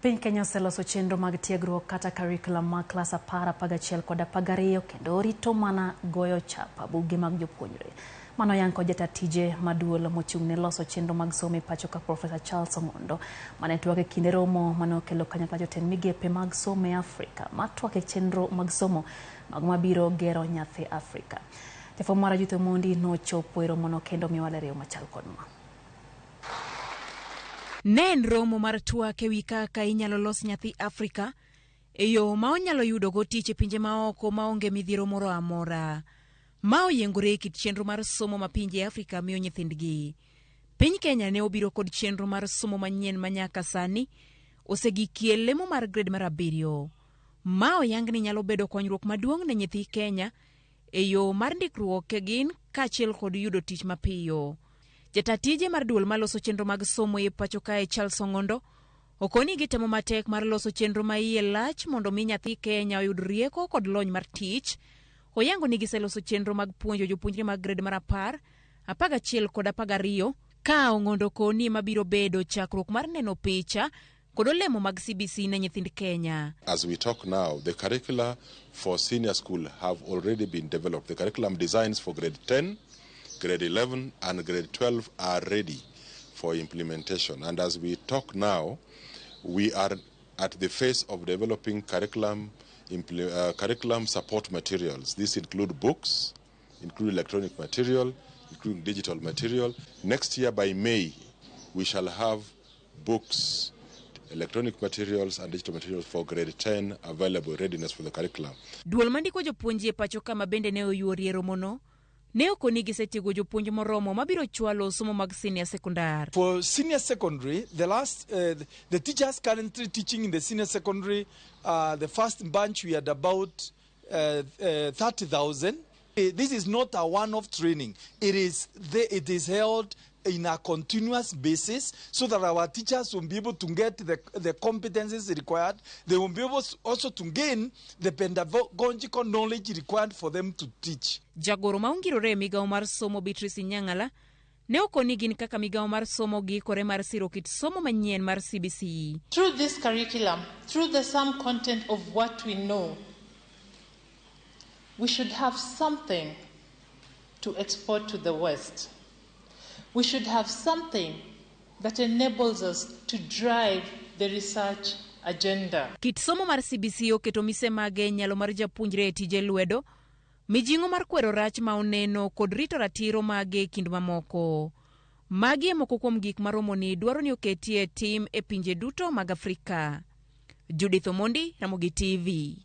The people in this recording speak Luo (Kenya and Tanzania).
Piny Kenya oseloso chenro mag tiegruok kata curriculum mag klas 11 kod 12 kendo rito mana goyo chapa buge mag jopuonjre. Mano yanko jata tije maduol mochung'ne loso chenro mag somo pacho ka Professor Charles Ongondo mane twak e kinde romo mane okelo kanyakla jotend migepe mag somo e Afrika matwak e chenro mag somo mag mabiro gero nyathi Afrika. Jafwambo mar Judith Mondi nochopo e romono kendo miyo walereyo machal kod ma. Nen romo mar twak ewi kaka inyalo los nyathi Afrika e yo ma onyalo yudo go tich e pinje maoko maonge midhiero moro amora. Ma oyiengore e kit chenro mar somo ma pinje Afrika miyo nyithindgi. Piny Kenya ne obiro kod chenro mar somo manyien manyaka sani osegikie lemo mar grade mar 7. Ma oyang ni nyalo bedo konyruok maduong' ne nyithi Kenya e yo mar ndikruok ke gin kaachiel kod yudo tich mapiyo. Jata tije mar duol maloso chenro mag somo e pacho kae Charles Ongondo okoni gitemo matek mar loso chenro ma iye lach mondo mi nyathi Kenya oyud rieko kod lony mar tich. Oyango ni giseloso chenro mag puonjo jopuonjre mag grade mar 10, 11 kod 12 ka Ongondo koni mabiro bedo chakruok mar neno picha kod olemo mag CBC ne nyithind Kenya. As we talk now, the curricula for senior school have already been developed. The curriculum designs for grade 10, grade 11 and grade 12 are ready for implementation. And as we talk now, we are at the phase of developing curriculum support materials. These include books, include electronic material, including digital material. Next year by May, we shall have books, electronic materials and digital materials for grade 10 available, readiness for the curriculum. Duol mandiko jopuonji e pacho kama bende ne oyuori e romono. Ne okoni gisetiego jopuonj moromo mabiro chwalo somo mag senior secondary. For senior secondary, the teachers currently teaching in the senior secondary, the first bunch we had about 30,000. This is not a one-off training. It is held in a continuous basis so that our teachers will be able to get the competencies required. They will be able also to gain the pedagogical knowledge required for them to teach. Jagoro maungirore migao mar somo Beatrice Nyangala ne okoni gin kaka migao mar somo gi kore mar siro kit somo manyien mar CBC. Through this curriculum, through the sum content of what we know, we should have something to export to the West. We should have something that enables us to drive the research agenda. Kit somo mar CBC oketo mise mage nyalo mar japuonjre e tije lwedo, mijingo mar kwero rach ma oneno kod rito ratiro mage kind mamoko. Magi e moko kuom gik maromoni dwaro ni oketie tim e pinje duto mag Afrika. Judith Mondi, Ramogi TV.